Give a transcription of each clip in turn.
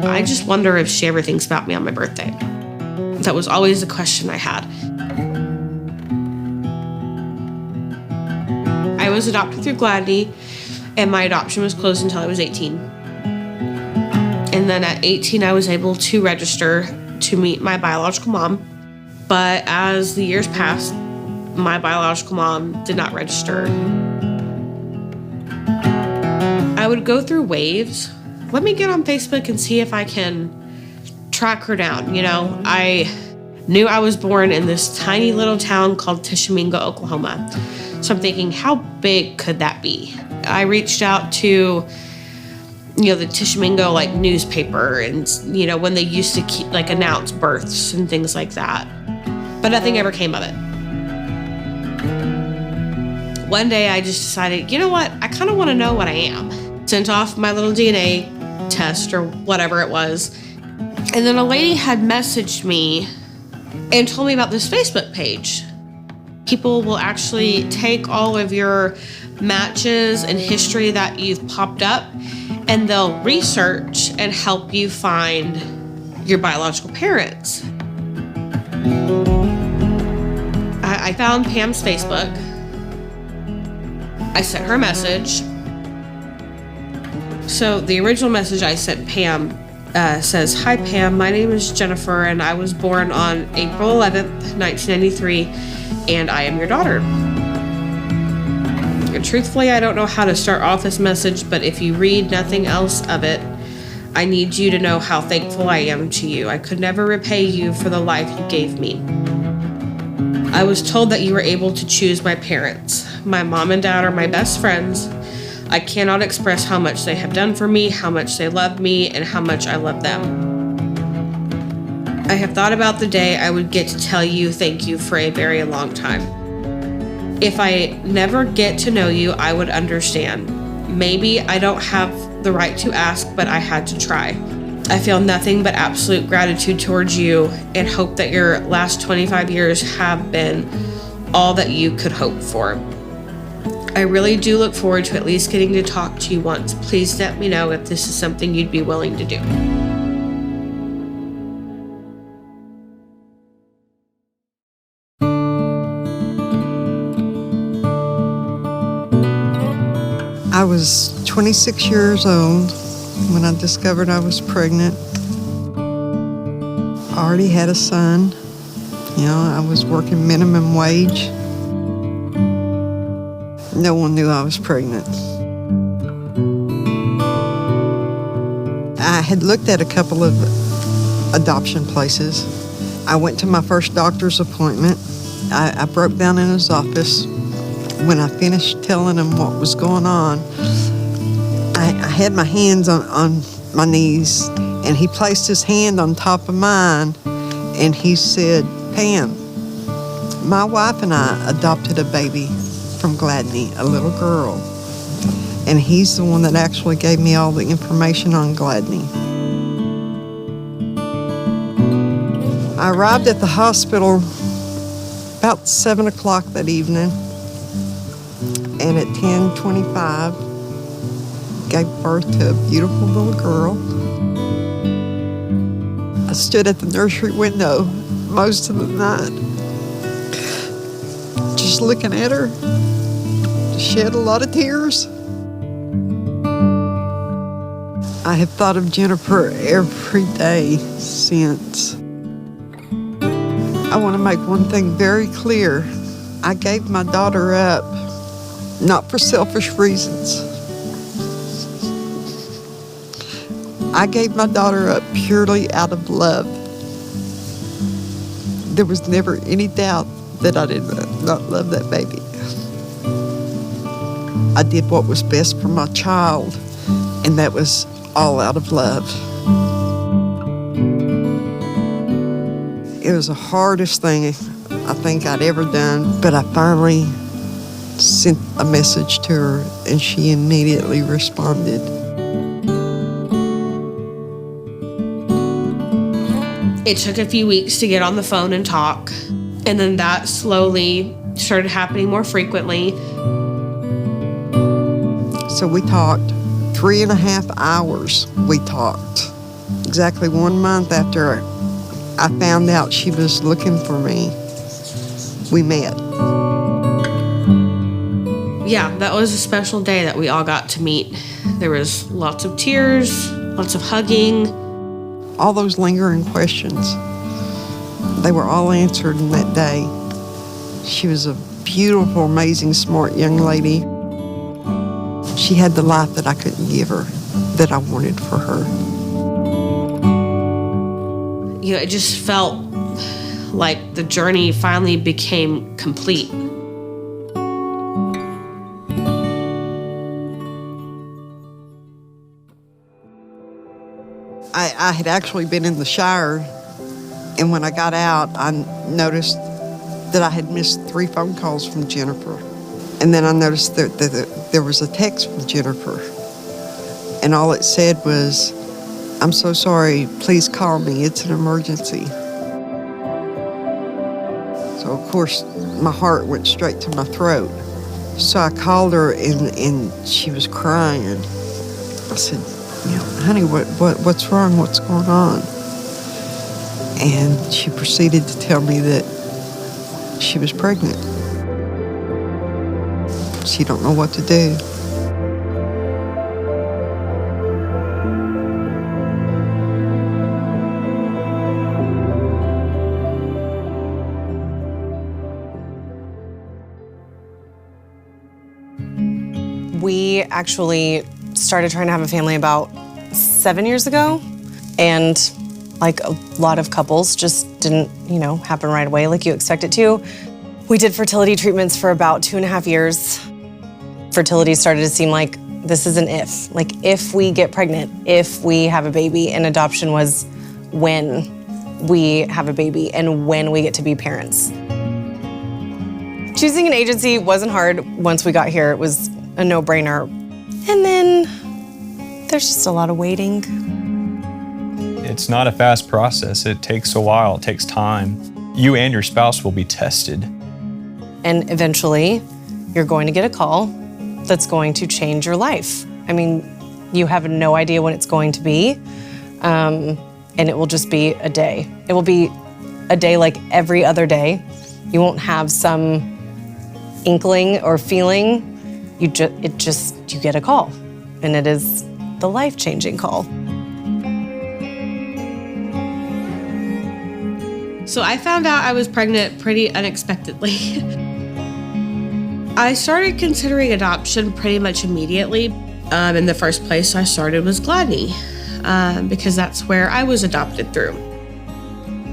I just wonder if she ever thinks about me on my birthday. That was always the question I had. I was adopted through Gladney, and my adoption was closed until I was 18. And then at 18, I was able to register to meet my biological mom. But as the years passed, my biological mom did not register. I would go through waves. Let me get on Facebook and see if I can track her down. You know, I knew I was born in this tiny little town called Tishomingo, Oklahoma. So I'm thinking, how big could that be? I reached out to, the Tishomingo newspaper and, when they used to announce births and things like that. But nothing ever came of it. One day I just decided, you know what? I kind of want to know what I am. Sent off my little DNA test or whatever it was. And then a lady had messaged me and told me about this Facebook page. People will actually take all of your matches and history that you've popped up, and they'll research and help you find your biological parents. I found Pam's Facebook. I sent her a message. So the original message I sent Pam says, "Hi Pam, my name is Jennifer and I was born on April 11th, 1993, and I am your daughter." And truthfully, I don't know how to start off this message, but if you read nothing else of it, I need you to know how thankful I am to you. I could never repay you for the life you gave me. I was told that you were able to choose my parents. My mom and dad are my best friends. I cannot express how much they have done for me, how much they love me, and how much I love them. I have thought about the day I would get to tell you thank you for a very long time. If I never get to know you, I would understand. Maybe I don't have the right to ask, but I had to try. I feel nothing but absolute gratitude towards you and hope that your last 25 years have been all that you could hope for. I really do look forward to at least getting to talk to you once. Please let me know if this is something you'd be willing to do. I was 26 years old when I discovered I was pregnant. I already had a son. I was working minimum wage. No one knew I was pregnant. I had looked at a couple of adoption places. I went to my first doctor's appointment. I broke down in his office. When I finished telling him what was going on, I had my hands on my knees, and he placed his hand on top of mine, and he said, "Pam, my wife and I adopted a baby from Gladney, a little girl." And he's the one that actually gave me all the information on Gladney. I arrived at the hospital about 7 o'clock that evening, and at 10:25, gave birth to a beautiful little girl. I stood at the nursery window most of the night, just looking at her, shed a lot of tears. I have thought of Jennifer every day since. I want to make one thing very clear. I gave my daughter up, not for selfish reasons. I gave my daughter up purely out of love. There was never any doubt that I did not love that baby. I did what was best for my child, and that was all out of love. It was the hardest thing I think I'd ever done, but I finally sent a message to her, and she immediately responded. It took a few weeks to get on the phone and talk, and then that slowly started happening more frequently. So we talked 3.5 hours we talked. Exactly 1 month after I found out she was looking for me, we met. Yeah, that was a special day that we all got to meet. There was lots of tears, lots of hugging. All those lingering questions, they were all answered in that day. She was a beautiful, amazing, smart young lady. She had the life that I couldn't give her, that I wanted for her. You know, it just felt like the journey finally became complete. I had actually been in the shower, and when I got out, I noticed that I had missed 3 phone calls from Jennifer. And then I noticed that there was a text from Jennifer, and all it said was, "I'm so sorry, please call me, it's an emergency." So of course, my heart went straight to my throat. So I called her, and she was crying. I said, "Honey, what's wrong? What's going on?" And she proceeded to tell me that she was pregnant. She don't know what to do. We actually started trying to have a family about 7 years ago, and like a lot of couples, just didn't, happen right away like you expect it to. We did fertility treatments for about 2.5 years. Fertility started to seem like this is an if. Like, if we get pregnant, if we have a baby, and adoption was when we have a baby and when we get to be parents. Choosing an agency wasn't hard once we got here. It was a no-brainer. And then there's just a lot of waiting. It's not a fast process. It takes a while, it takes time. You and your spouse will be tested. And eventually, you're going to get a call that's going to change your life. I mean, you have no idea when it's going to be, and it will just be a day. It will be a day like every other day. You won't have some inkling or feeling. You get a call, and it is the life-changing call. So I found out I was pregnant pretty unexpectedly. I started considering adoption pretty much immediately. In the first place I started was Gladney, because that's where I was adopted through.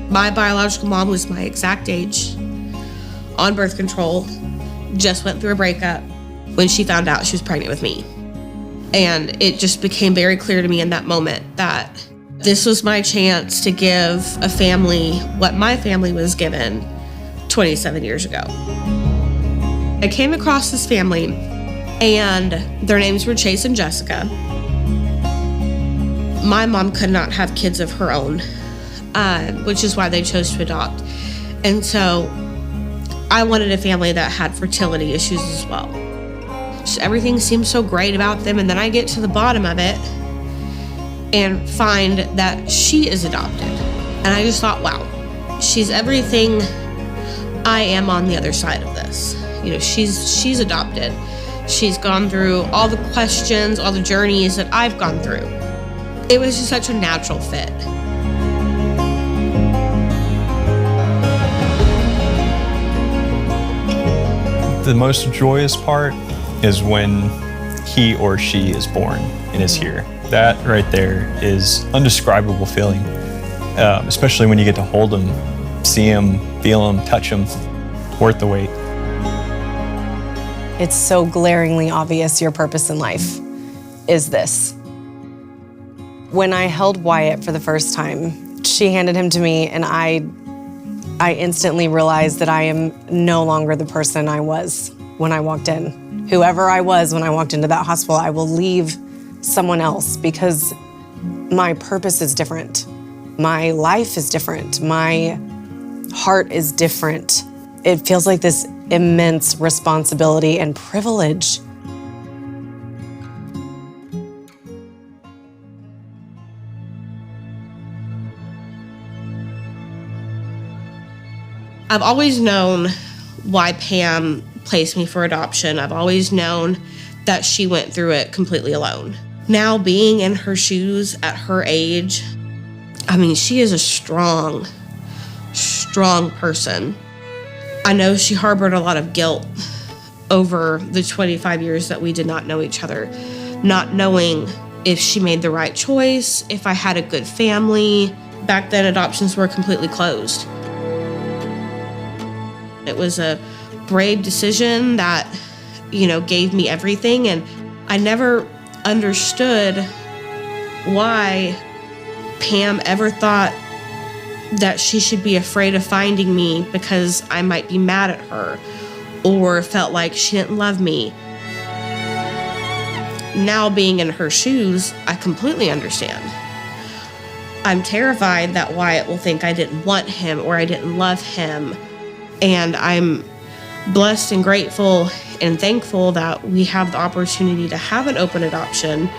My biological mom was my exact age, on birth control, just went through a breakup when she found out she was pregnant with me. And it just became very clear to me in that moment that this was my chance to give a family what my family was given 27 years ago. I came across this family, and their names were Chase and Jessica. My mom could not have kids of her own, which is why they chose to adopt. And so I wanted a family that had fertility issues as well. Just everything seemed so great about them, and then I get to the bottom of it and find that she is adopted. And I just thought, wow, she's everything I am on the other side of this. She's adopted. She's gone through all the questions, all the journeys that I've gone through. It was just such a natural fit. The most joyous part is when he or she is born and is here. That right there is undescribable feeling, especially when you get to hold them, see them, feel them, touch them. Worth the wait. It's so glaringly obvious your purpose in life is this. When I held Wyatt for the first time, she handed him to me, and I instantly realized that I am no longer the person I was when I walked in. Whoever I was when I walked into that hospital, I will leave someone else, because my purpose is different. My life is different. My heart is different. It feels like this immense responsibility and privilege. I've always known why Pam placed me for adoption. I've always known that she went through it completely alone. Now, being in her shoes at her age, I mean, she is a strong person. I know she harbored a lot of guilt over the 25 years that we did not know each other, not knowing if she made the right choice, if I had a good family. Back then, adoptions were completely closed. It was a brave decision that, gave me everything, and I never understood why Pam ever thought that she should be afraid of finding me because I might be mad at her or felt like she didn't love me. Now, being in her shoes, I completely understand. I'm terrified that Wyatt will think I didn't want him or I didn't love him. And I'm blessed and grateful and thankful that we have the opportunity to have an open adoption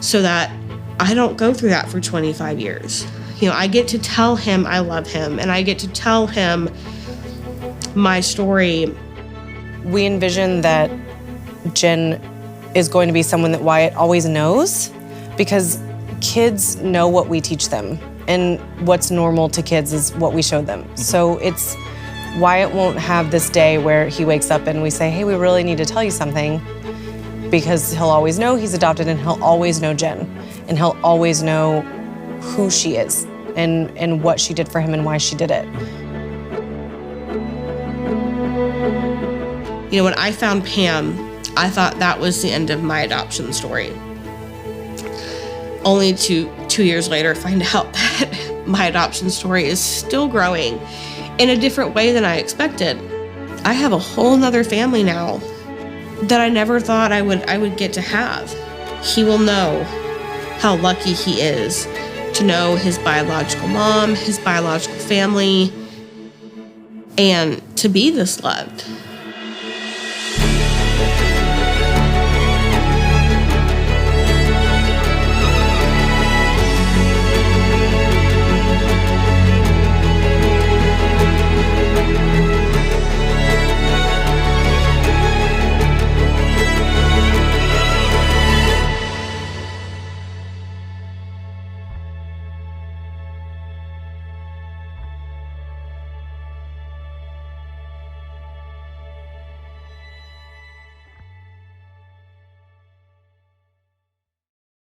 so that I don't go through that for 25 years. I get to tell him I love him, and I get to tell him my story. We envision that Jen is going to be someone that Wyatt always knows, because kids know what we teach them, and what's normal to kids is what we show them. So Wyatt won't have this day where he wakes up and we say, hey, we really need to tell you something, because he'll always know he's adopted, and he'll always know Jen, and he'll always know who she is and what she did for him and why she did it. When I found Pam, I thought that was the end of my adoption story. Only to 2 years later find out that my adoption story is still growing in a different way than I expected. I have a whole nother family now that I never thought I would get to have. He will know how lucky he is to know his biological mom, his biological family, and to be this loved.